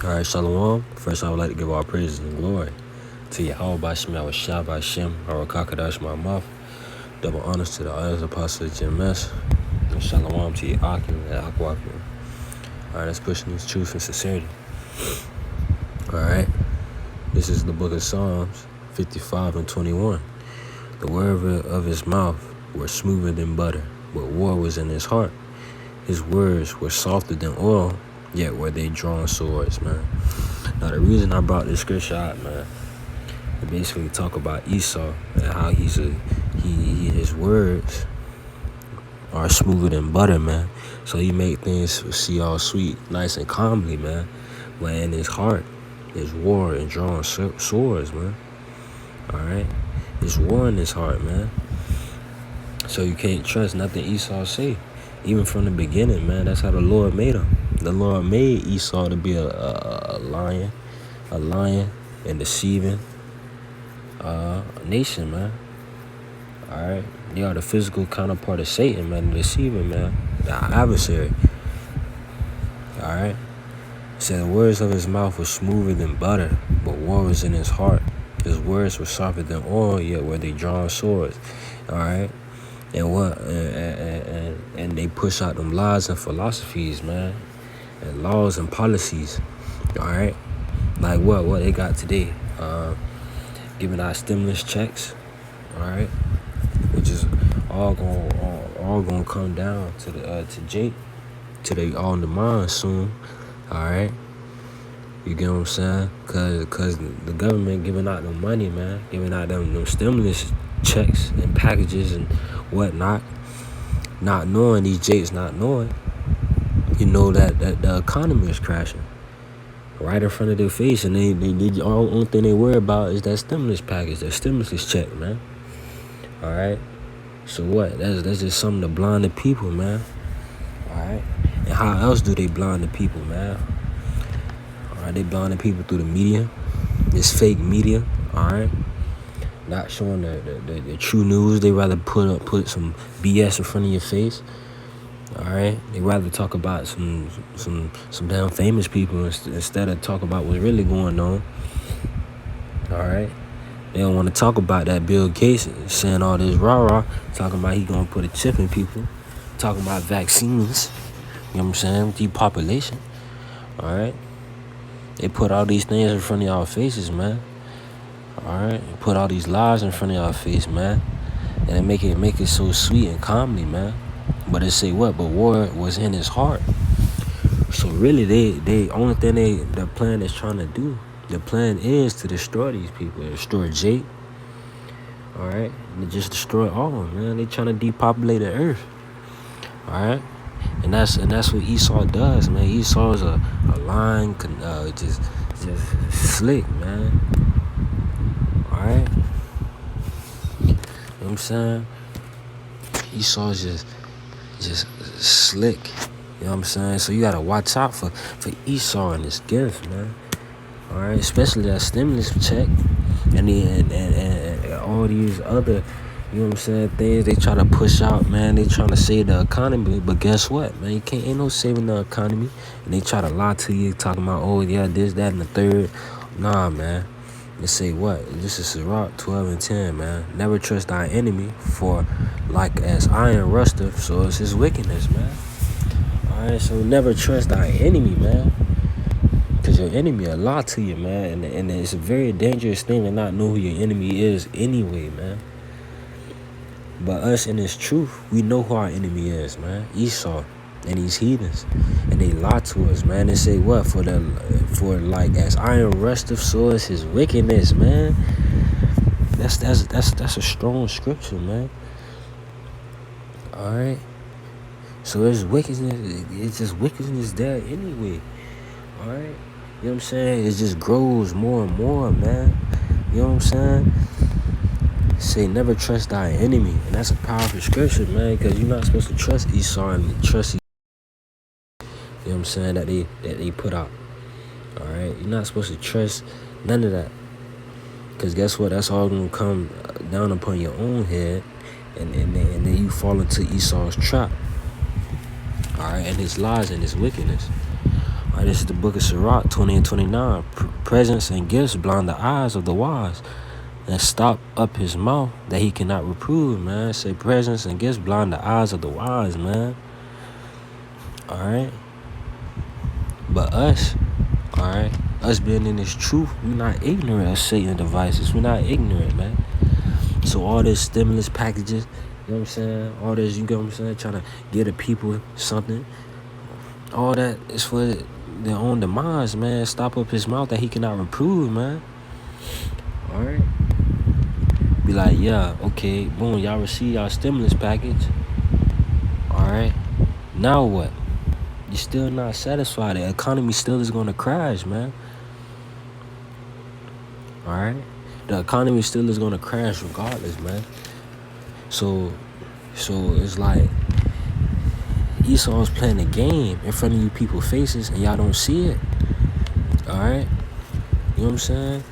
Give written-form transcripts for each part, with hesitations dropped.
Alright, Shalom. First, I would like to give all praises and glory to Yahweh Bashim, Yahweh Shah Bashim, Harakakadash, my mouth. Double honors to the others, Apostle GMS, and Shalom to Yakim and Akwakim. Alright, let's push in this truth and sincerity. Alright, this is the book of Psalms 55 and 21. The word of his mouth were smoother than butter, but war was in his heart. His words were softer than oil, yet were they drawn swords, man. Now, the reason I brought this scripture out, man, to basically talk about Esau and how his words are smoother than butter, man. So he make things see all sweet, nice and calmly, man. But in his heart, there's war and drawing swords, man. Alright? There's war in his heart, man. So you can't trust nothing Esau say. Even from the beginning, man, that's how the Lord made him. The Lord made Esau to be a lion and deceiving nation, man. Alright? They are the physical counterpart of Satan, man, the deceiver, man, the adversary. Alright? It said the words of his mouth were smoother than butter, but war was in his heart. His words were softer than oil, yet were they drawn swords. Alright? And they push out them lies and philosophies, man, and laws and policies. Alright? Like what they got today? Giving out stimulus checks, alright, which is all gonna come down to the to Jake, to the all demand soon, alright. You get what I'm saying? Cause the government giving out the money, man, giving out them stimulus checks and packages and whatnot, not knowing these Jakes, not knowing, you know that the economy is crashing right in front of their face, and they only thing they worry about is that stimulus package, that stimulus check, man. All right. So what? That's just something to blind the people, man. All right. And how else do they blind the people, man? All right. They blind the people through the media, this fake media. All right. Not showing the true news. They rather put some BS in front of your face. All right, they rather talk about some damn famous people instead of talk about what's really going on. All right, they don't want to talk about that Bill Gates saying all this rah-rah, talking about he gonna put a chip in people, talking about vaccines. You know what I'm saying? Depopulation. All right, they put all these things in front of y'all faces, man. All right, they put all these lies in front of y'all face, man, and they make it so sweet and calmly, man. But it say what? But war was in his heart. So really, they only thing the plan is trying to do. The plan is to destroy these people, destroy Jake. All right, and just destroy all of them, man. They trying to depopulate the earth. All right, and that's what Esau does, man. Esau is a lion, just slick, man. All right, you know what I'm saying? Esau's just slick, you know what I'm saying? So you gotta watch out for Esau and his gift, man. All right, especially that stimulus check and all these other, you know what I'm saying, things they try to push out, man. They trying to save the economy, but guess what, man? Ain't no saving the economy. And they try to lie to you, talking about, oh yeah, this, that, and the third. Nah, man. They say what? This is Sirach 12 and 10, man. Never trust thy enemy, for like as iron rusteth, so is his wickedness, man. Alright, so never trust thy enemy, man. Because your enemy a lie to you, man. And it's a very dangerous thing to not know who your enemy is anyway, man. But us in this truth, we know who our enemy is, man. Esau and these heathens. And they lie to us, man. They say what? For like as iron rusteth, so is his wickedness, man. That's a strong scripture, man. All right. So there's wickedness. It's just wickedness there anyway. All right. You know what I'm saying? It just grows more and more, man. You know what I'm saying? Say never trust thy enemy, and that's a powerful scripture, man. Because you're not supposed to trust Esau and trust. You know what I'm saying, that they put out. All right, you're not supposed to trust none of that, because guess what? That's all gonna come down upon your own head, and then you fall into Esau's trap. All right, and his lies and his wickedness. All right, this is the book of Sirach 20 and 29. Presents and gifts blind the eyes of the wise, and stop up his mouth that he cannot reprove, man. Say presents and gifts blind the eyes of the wise, man. All right. But us, all right, us being in this truth, we're not ignorant of Satan devices. We're not ignorant, man. So all this stimulus packages, you know what I'm saying? All this, you know what I'm saying? Trying to get the people something. All that is for their own demise, man. Stop up his mouth that he cannot reprove, man. All right. Be like, yeah, okay, boom, y'all receive y'all stimulus package. All right. Now what? You're still not satisfied. The economy still is going to crash, man. All right. The economy still is going to crash regardless, man. So it's like Esau's playing a game in front of you people's faces and y'all don't see it. All right. You know what I'm saying?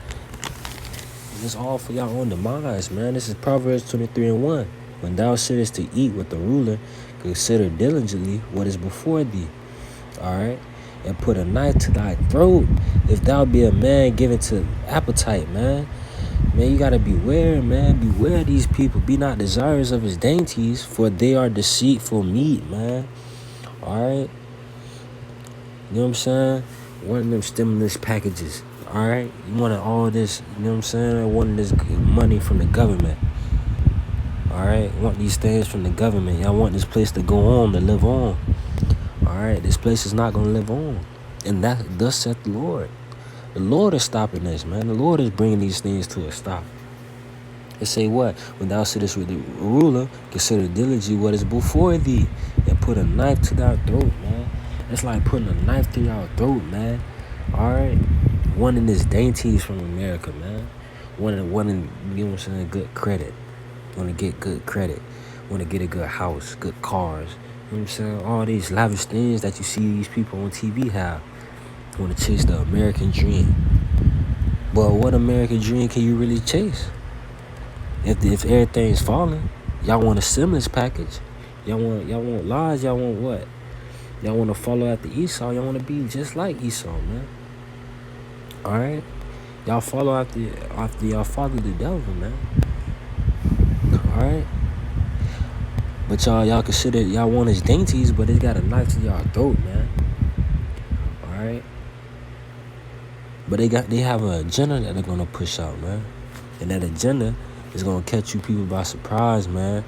It's all for y'all own demise, man. This is Proverbs 23:1. When thou sittest to eat with the ruler, consider diligently what is before thee. All right. And put a knife to thy throat if thou be a man given to appetite, man. Man, you gotta beware, man. Beware these people. Be not desirous of his dainties, for they are deceitful meat, man. All right. You know what I'm saying? One of them stimulus packages. All right. You wanted all this, you know what I'm saying? Wanting this money from the government. All right. Want these things from the government. Y'all want this place to go on, to live on. All right. This place is not going to live on. And that thus saith the Lord. The Lord is stopping this, man. The Lord is bringing these things to a stop. It say what? When thou sittest with the ruler, consider diligently what is before thee, and put a knife to thy throat, man. It's like putting a knife to your throat, man. All right? Wanting this dainties from America, man. Wanting, you know what I'm saying, good credit. Want to get good credit. Want to get a good house, good cars. You know what I'm saying? All these lavish things that you see these people on TV have. Want to chase the American dream. But what American dream can you really chase? If everything's falling, y'all want a stimulus package. Y'all want lies. Y'all want what? Y'all want to follow after Esau. Y'all want to be just like Esau, man. All right, y'all follow after y'all father the devil, man. All right, but y'all consider y'all want his dainties, but it got a knife to y'all throat, man. All right, but they have an agenda that they're gonna push out, man, and that agenda is gonna catch you people by surprise, man.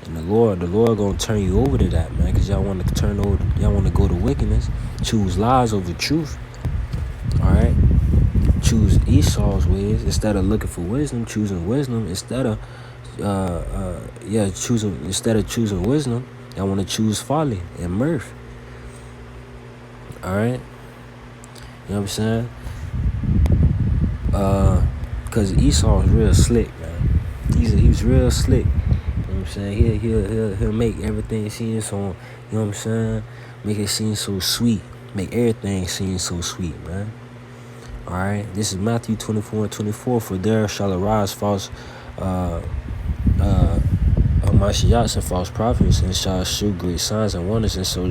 And the Lord gonna turn you over to that, man, because y'all want to go to wickedness, choose lies over truth. All right, choose Esau's ways instead of looking for wisdom, choosing wisdom instead of choosing wisdom. Y'all want to choose folly and mirth. All right, you know what I'm saying? Cause Esau is real slick, man. He's real slick. You know what I'm saying? He'll make everything seem so, you know what I'm saying? Make it seem so sweet. Make everything seem so sweet, man. All right. This is Matthew 24:24. For there shall arise false Mashiachs and false prophets, and shall shew great signs and wonders, and so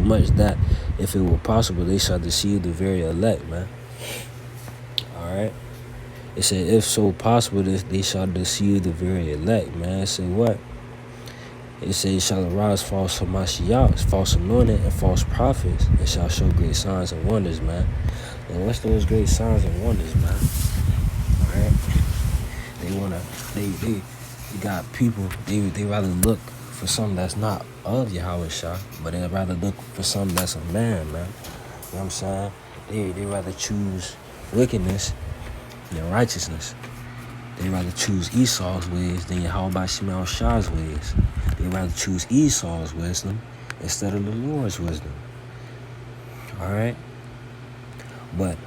much that if it were possible, they shall deceive the very elect, man. All right. It said, if so possible, they shall deceive the very elect, man. It said what? It said, it shall arise false Mashiachs, false anointed, and false prophets, and shall show great signs and wonders, man. And what's those great signs and wonders, man? All right. They got people, they rather look for something that's not of Yahweh Shah, but they rather look for something that's a man, man. You know what I'm saying? They rather choose wickedness than righteousness. They rather choose Esau's ways than Yahweh Shema Shah's ways. They rather choose Esau's wisdom instead of the Lord's wisdom. All right? But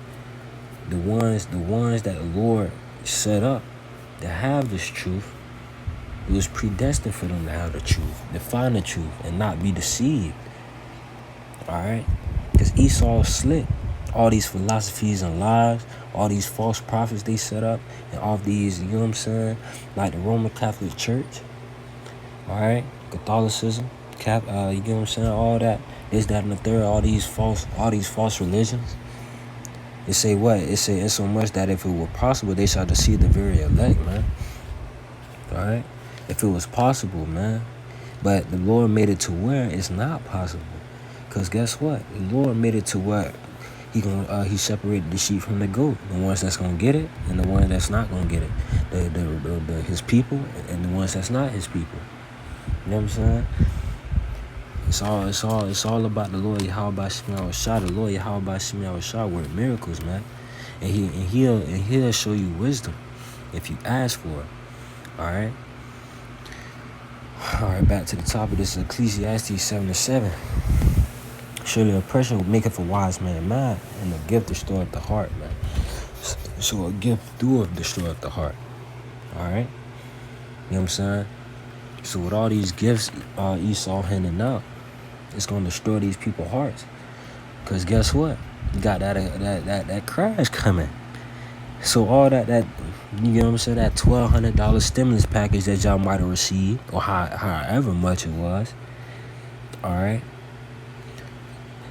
the ones that the Lord set up to have this truth, it was predestined for them to have the truth, to find the truth, and not be deceived. All right? Because Esau is slick. All these philosophies and lies, all these false prophets they set up, and all these, you know what I'm saying, like the Roman Catholic Church, all right, Catholicism, you know what I'm saying, all that this, that, and the third, all these false religions. It say what? It say in so much that if it were possible, they shall deceive the very elect, man. Alright? If it was possible, man. But the Lord made it to where it's not possible. Because guess what? The Lord made it to where he separated the sheep from the goat. The ones that's gonna get it and the ones that's not gonna get it. His people and the ones that's not his people. You know what I'm saying? It's all about the Lord Yahweh Shemel Shah. The Lord Yahweh Shemel Shah work miracles, man. And he'll show you wisdom if you ask for it. Alright? Alright, back to the topic. This is Ecclesiastes 7:7. Surely oppression will make a wise man mad, and a gift destroyeth the heart, man. So a gift doeth destroy the heart. Alright? You know what I'm saying? So with all these gifts Esau handing out, it's gonna destroy these people's hearts. Cause guess what? You got that crash coming. So all that you know what I'm saying, that $1,200 stimulus package that y'all might have received, or however much it was, alright,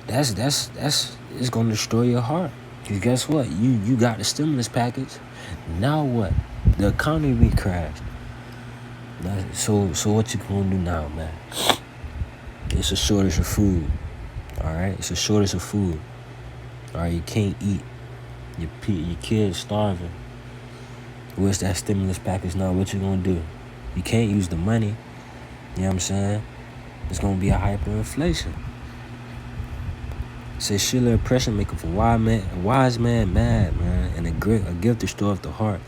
that's it's gonna destroy your heart. Cause guess what? You got the stimulus package. Now what? The economy crashed. So what you gonna do now, man? It's a shortage of food. Alright? It's a shortage of food. Alright, you can't eat. Your kids starving. What's that stimulus package now? What you gonna do? You can't use the money. You know what I'm saying? It's gonna be a hyperinflation. It says surely oppression maketh a wise man mad, man, and a gift destroyeth the heart.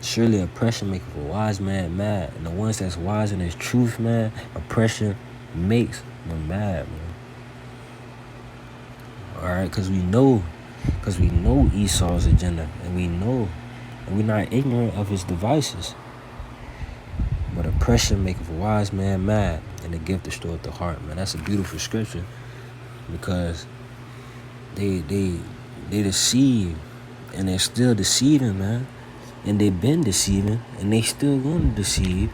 Surely oppression maketh a wise man mad, and the ones that's wise in his truth, man, oppression makes them mad, man. Alright, because we know Esau's agenda, and we're not ignorant of his devices. But oppression maketh a wise man mad, and the gift destroyeth the heart, man. That's a beautiful scripture, because they deceive, and they're still deceiving, man. And they've been deceiving, and they still gonna deceive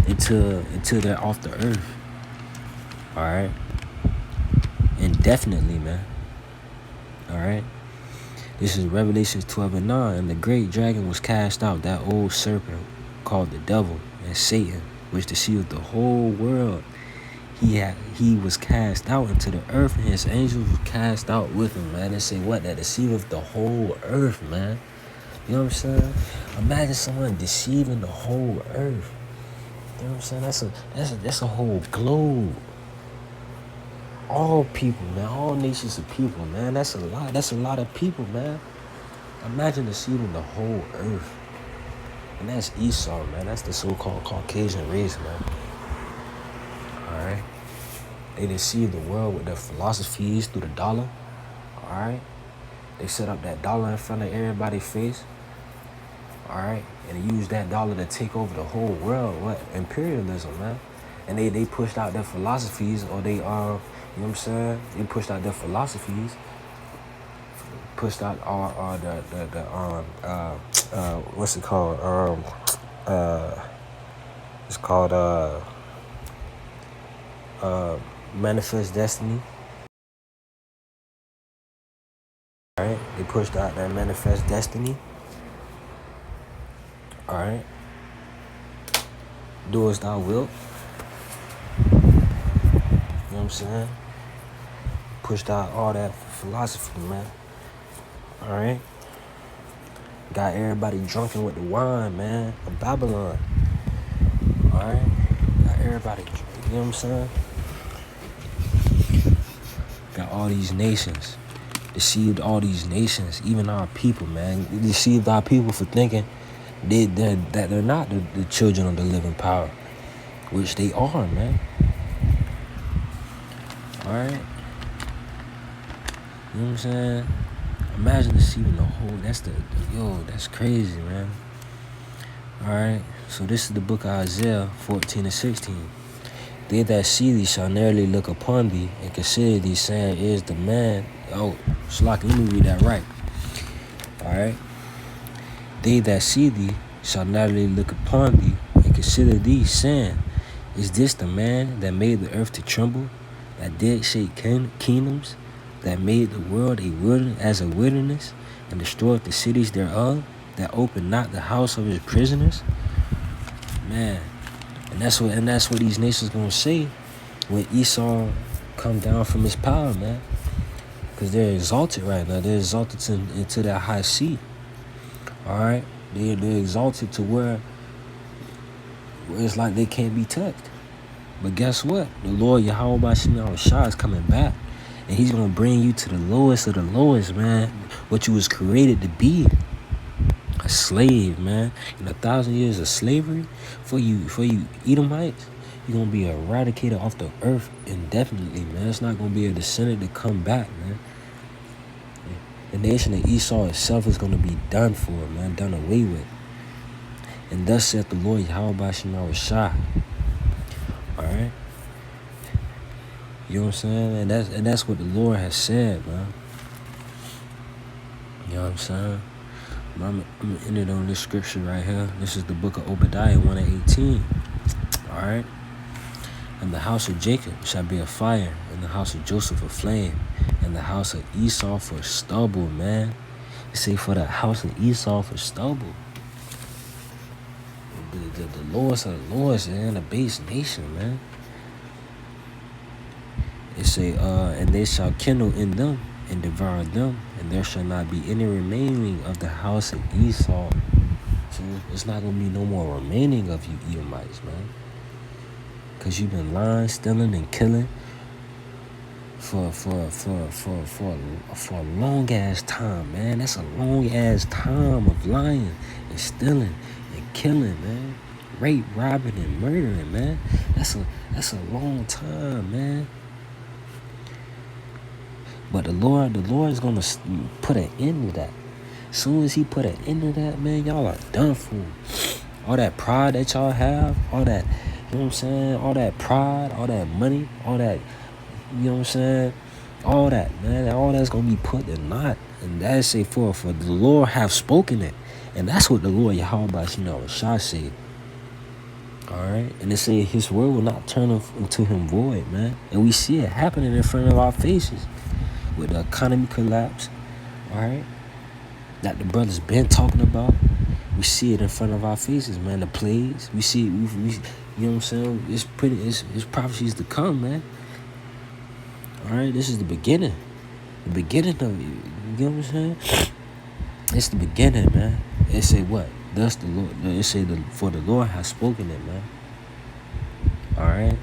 until they're off the earth. Alright? Indefinitely, man. Alright? This is Revelation 12:9. And the great dragon was cast out, that old serpent called the devil and Satan, which deceived the whole world. He was cast out into the earth, and his angels were cast out with him, man. And say what? That deceiveth the whole earth, man. You know what I'm saying? Imagine someone deceiving the whole earth. You know what I'm saying? That's a whole globe. All people, man. All nations of people, man. That's a lot. That's a lot of people, man. Imagine deceiving the whole earth. And that's Esau, man. That's the so-called Caucasian race, man. Alright? They deceive the world with their philosophies through the dollar. Alright? They set up that dollar in front of everybody's face. Alright? And use that dollar to take over the whole world. What? Imperialism, man. And they pushed out their philosophies, or they you know what I'm saying? They pushed out their philosophies. Pushed out what's it called? It's called Manifest Destiny. Alright? They pushed out that Manifest Destiny. Alright? Do as thou wilt. You know what I'm saying? Pushed out all that philosophy, man. Alright? Got everybody drunken with the wine, man, of Babylon. Alright? Got everybody, you know what I'm saying? Got all these nations. Deceived all these nations, even our people, man. Deceived our people for thinking that they're not the children of the living power, which they are, man. Alright? You know what I'm saying? Imagine deceiving the whole, that's crazy, man. Alright? So this is the book of Isaiah 14:16. They that see thee shall narrowly look upon thee, and consider thee, saying, is the man. Oh, Shalaki, let me read that right. Alright? They that see thee shall narrowly look upon thee, and consider thee, saying, is this the man that made the earth to tremble, that did shake kingdoms, that made the world a wilderness, and destroyed the cities thereof, that opened not the house of his prisoners. Man, and that's what these nations gonna say when Esau come down from his power, man. Because they're exalted right now. They're exalted into that high seat. All right, they're exalted to where it's like they can't be touched. But guess what? The Lord Yahweh Bashim Shah is coming back, and He's gonna bring you to the lowest of the lowest, man. What you was created to be, a slave, man. In 1,000 years of slavery, for you Edomites, you're gonna be eradicated off the earth indefinitely, man. It's not gonna be a descendant to come back, man. The nation of Esau itself is gonna be done for, man, done away with. And thus saith the Lord Yahweh Bashim Shah. Alright? You know what I'm saying? And that's what the Lord has said, man. You know what I'm saying? I'm gonna end it on this scripture right here. This is the book of Obadiah 1:18. Alright? And the house of Jacob shall be a fire, and the house of Joseph a flame, and the house of Esau for stubble, man. It say for the house of Esau for stubble. The lords of the lords, man, the base nation, man. It say, and they shall kindle in them and devour them, and there shall not be any remaining of the house of Esau. So it's not gonna be no more remaining of you Edomites, man. Cause you've been lying, stealing, and killing for a long ass time, man. That's a long ass time of lying and stealing and killing, man. Rape, robbing, and murdering, man. That's a long time, man. But the Lord is gonna put an end to that. As soon as He put an end to that, man, y'all are done for. All that pride that y'all have, all that, you know what I'm saying? All that pride, all that money, all that, you know what I'm saying? All that, man, all that's gonna be put in naught. And that's say for the Lord have spoken it. And that's what the Lord Yahweh Bashim Shah said. Alright? And it say His word will not turn into Him void, man. And we see it happening in front of our faces. With the economy collapse, alright? That the brothers been talking about. We see it in front of our faces, man. The plagues. We see it, we you know what I'm saying? It's prophecies to come, man. Alright, this is the beginning. The beginning of it. You know what I'm saying? It's the beginning, man. It say what? Thus the Lord. It say for the Lord has spoken it, man. Alright.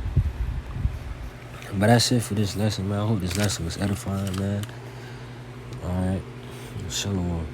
But that's it for this lesson, man. I hope this lesson was edifying, man. Alright. Shalom.